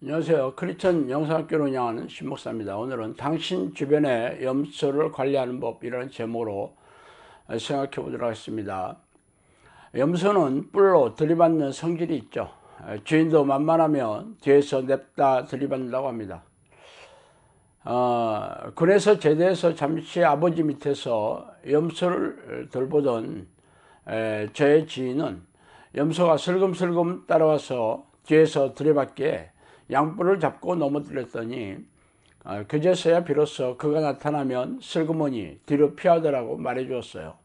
안녕하세요. 크리스천 영상학교를 운영하는 신목사입니다. 오늘은 당신 주변의 염소를 관리하는 법이라는 제목으로 생각해 보도록 하겠습니다. 염소는 뿔로 들이받는 성질이 있죠. 주인도 만만하면 뒤에서 냅다 들이받는다고 합니다. 군에서 제대해서 잠시 아버지 밑에서 염소를 돌보던 저의 지인은 염소가 슬금슬금 따라와서 뒤에서 들이받기에 양뿔을 잡고 넘어뜨렸더니 그제서야 비로소 그가 나타나면 슬그머니 뒤로 피하더라고 말해 주었어요.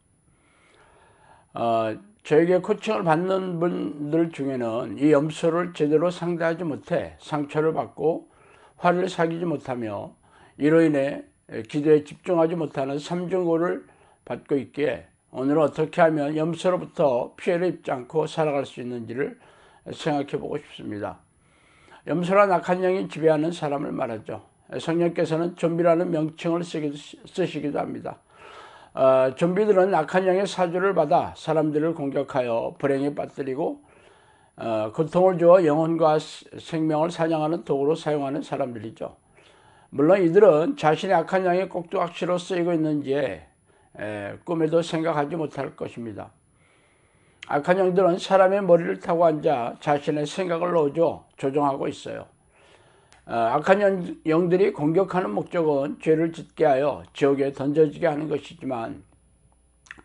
저에게 코칭을 받는 분들 중에는 이 염소를 제대로 상대하지 못해 상처를 받고 화를 사귀지 못하며 이로 인해 기도에 집중하지 못하는 삼중고를 받고 있기에 오늘은 어떻게 하면 염소로부터 피해를 입지 않고 살아갈 수 있는지를 생각해 보고 싶습니다. 염소란 악한 영이 지배하는 사람을 말하죠. 성령께서는 좀비라는 명칭을 쓰시기도 합니다. 좀비들은 악한 영의 사주를 받아 사람들을 공격하여 불행에 빠뜨리고 고통을 주어 영혼과 생명을 사냥하는 도구로 사용하는 사람들이죠. 물론 이들은 자신의 악한 영의 꼭두각시로 쓰이고 있는지에 꿈에도 생각하지 못할 것입니다. 악한 영들은 사람의 머리를 타고 앉아 자신의 생각을 넣어줘 조종하고 있어요. 악한 영들이 공격하는 목적은 죄를 짓게 하여 지옥에 던져지게 하는 것이지만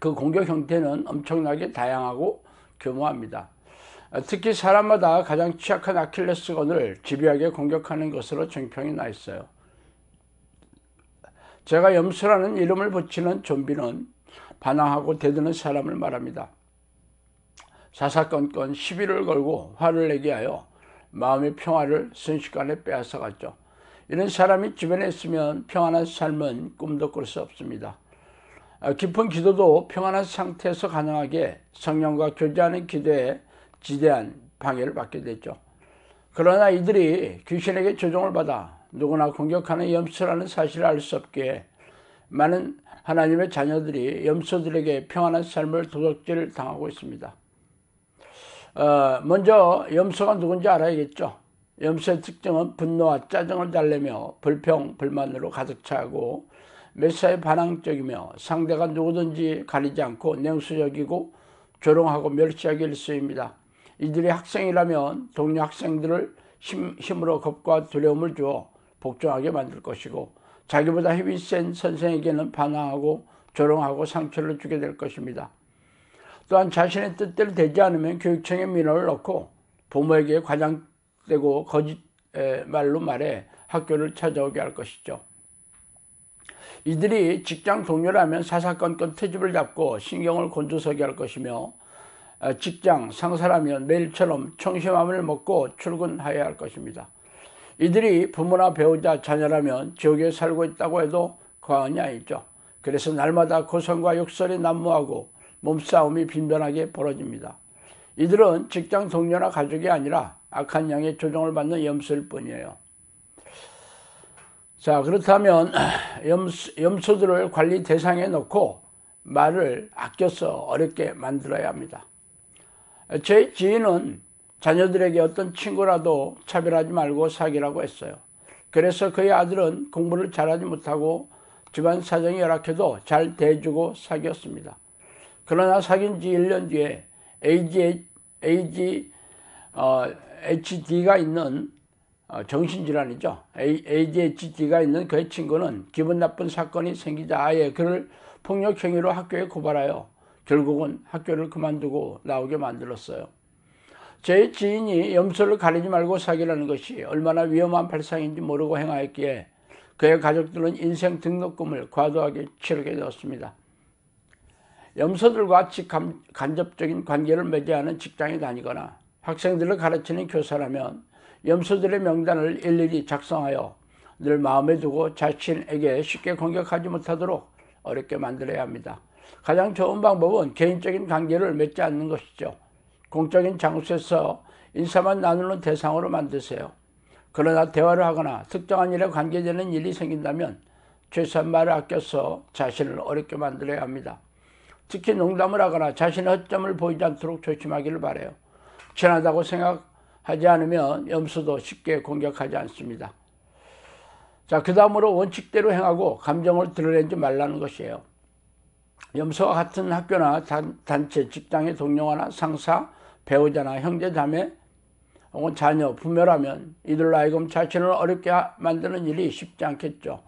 그 공격 형태는 엄청나게 다양하고 교모합니다. 특히 사람마다 가장 취약한 아킬레스건을 집요하게 공격하는 것으로 정평이 나 있어요. 제가 염소라는 이름을 붙이는 좀비는 반항하고 대드는 사람을 말합니다. 사사건건 시비를 걸고 화를 내게 하여 마음의 평화를 순식간에 빼앗아갔죠. 이런 사람이 주변에 있으면 평안한 삶은 꿈도 꿀 수 없습니다. 깊은 기도도 평안한 상태에서 가능하게 성령과 교제하는 기도에 지대한 방해를 받게 됐죠. 그러나 이들이 귀신에게 조종을 받아 누구나 공격하는 염소라는 사실을 알 수 없기에 많은 하나님의 자녀들이 염소들에게 평안한 삶을 도둑질 당하고 있습니다. 먼저 염소가 누군지 알아야겠죠. 염소의 특징은 분노와 짜증을 달래며 불평, 불만으로 가득 차고 매사에 반항적이며 상대가 누구든지 가리지 않고 냉수적이고 조롱하고 멸시하기 일쑤입니다. 이들이 학생이라면 동료 학생들을 힘으로 겁과 두려움을 주어 복종하게 만들 것이고 자기보다 힘이 센 선생에게는 반항하고 조롱하고 상처를 주게 될 것입니다. 또한 자신의 뜻대로 되지 않으면 교육청에 민원을 넣고 부모에게 과장되고 거짓 말로 말해 학교를 찾아오게 할 것이죠. 이들이 직장 동료라면 사사건건 트집을 잡고 신경을 곤두서게 할 것이며 직장 상사라면 매일처럼 청심함을 먹고 출근해야 할 것입니다. 이들이 부모나 배우자, 자녀라면 지옥에 살고 있다고 해도 과언이 아니죠. 그래서 날마다 고성과 욕설이 난무하고 몸싸움이 빈번하게 벌어집니다. 이들은 직장 동료나 가족이 아니라 악한 영의 조종을 받는 염소일 뿐이에요. 자, 그렇다면 염소들을 관리 대상에 놓고 말을 아껴서 어렵게 만들어야 합니다. 제 지인은 자녀들에게 어떤 친구라도 차별하지 말고 사귀라고 했어요. 그래서 그의 아들은 공부를 잘하지 못하고 집안 사정이 열악해도 잘 대해주고 사귀었습니다. 그러나 사귄 지 1년 뒤에 ADHD가 있는 정신질환이죠. ADHD가 있는 그의 친구는 기분 나쁜 사건이 생기자 아예 그를 폭력 행위로 학교에 고발하여 결국은 학교를 그만두고 나오게 만들었어요. 제 지인이 염소를 가리지 말고 사귀라는 것이 얼마나 위험한 발상인지 모르고 행하였기에 그의 가족들은 인생 등록금을 과도하게 치르게 되었습니다. 염소들과 간접적인 관계를 맺어야 직장에 다니거나 학생들을 가르치는 교사라면 염소들의 명단을 일일이 작성하여 늘 마음에 두고 자신에게 쉽게 공격하지 못하도록 어렵게 만들어야 합니다. 가장 좋은 방법은 개인적인 관계를 맺지 않는 것이죠. 공적인 장소에서 인사만 나누는 대상으로 만드세요. 그러나 대화를 하거나 특정한 일에 관계되는 일이 생긴다면 최소한 말을 아껴서 자신을 어렵게 만들어야 합니다. 특히 농담을 하거나 자신의 허점을 보이지 않도록 조심하기를 바라요. 친하다고 생각하는 하지 않으면 염소도 쉽게 공격하지 않습니다. 자, 그 다음으로 원칙대로 행하고 감정을 드러내지 말라는 것이에요. 염소와 같은 학교나 단체, 직장의 동료나 상사, 배우자나 형제, 자매 혹은 자녀, 부모라면 이들로 하여금 자신을 어렵게 만드는 일이 쉽지 않겠죠.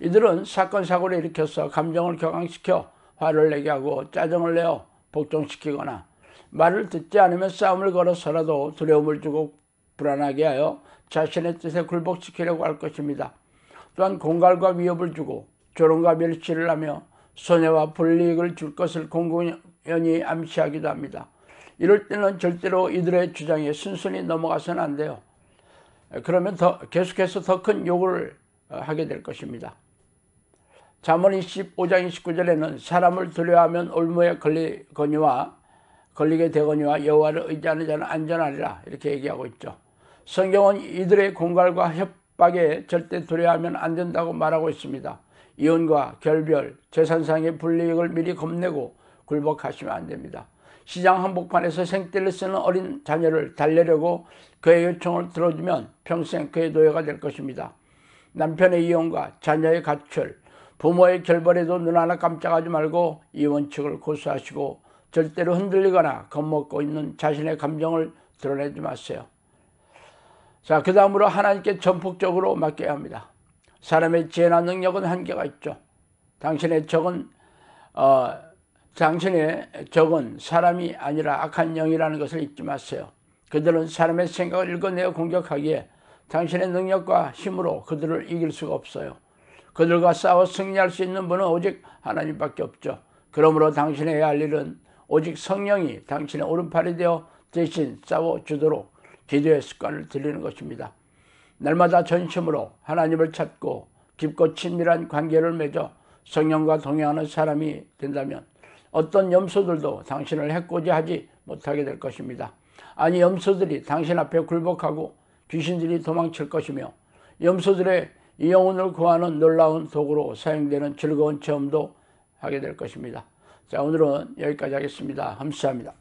이들은 사건, 사고를 일으켜서 감정을 격앙시켜 화를 내게 하고 짜증을 내어 복종시키거나 말을 듣지 않으면 싸움을 걸어서라도 두려움을 주고 불안하게 하여 자신의 뜻에 굴복시키려고 할 것입니다. 또한 공갈과 위협을 주고 조롱과 멸시를 하며 손해와 불이익을 줄 것을 공공연히 암시하기도 합니다. 이럴 때는 절대로 이들의 주장에 순순히 넘어가서는 안 돼요. 그러면 계속해서 더 큰 욕을 하게 될 것입니다. 잠언 25장 29절에는 사람을 두려워하면 올무에 걸리게 되거니와 여호와를 의지하는 자는 안전하리라 이렇게 얘기하고 있죠. 성경은 이들의 공갈과 협박에 절대 두려워하면 안 된다고 말하고 있습니다. 이혼과 결별, 재산상의 불이익을 미리 겁내고 굴복하시면 안 됩니다. 시장 한복판에서 생떼를 쓰는 어린 자녀를 달래려고 그의 요청을 들어주면 평생 그의 노예가 될 것입니다. 남편의 이혼과 자녀의 가출, 부모의 결별에도 눈 하나 깜짝하지 말고 이 원칙을 고수하시고 절대로 흔들리거나 겁먹고 있는 자신의 감정을 드러내지 마세요. 자, 그 다음으로 하나님께 전폭적으로 맡겨야 합니다. 사람의 지혜나 능력은 한계가 있죠. 당신의 적은 사람이 아니라 악한 영이라는 것을 잊지 마세요. 그들은 사람의 생각을 읽어내어 공격하기에 당신의 능력과 힘으로 그들을 이길 수가 없어요. 그들과 싸워 승리할 수 있는 분은 오직 하나님밖에 없죠. 그러므로 당신이 해야 할 일은 오직 성령이 당신의 오른팔이 되어 대신 싸워주도록 기도의 습관을 들이는 것입니다. 날마다 전심으로 하나님을 찾고 깊고 친밀한 관계를 맺어 성령과 동행하는 사람이 된다면 어떤 염소들도 당신을 해코지하지 못하게 될 것입니다. 아니, 염소들이 당신 앞에 굴복하고 귀신들이 도망칠 것이며 염소들의 영혼을 구하는 놀라운 도구로 사용되는 즐거운 체험도 하게 될 것입니다. 자, 오늘은 여기까지 하겠습니다. 감사합니다.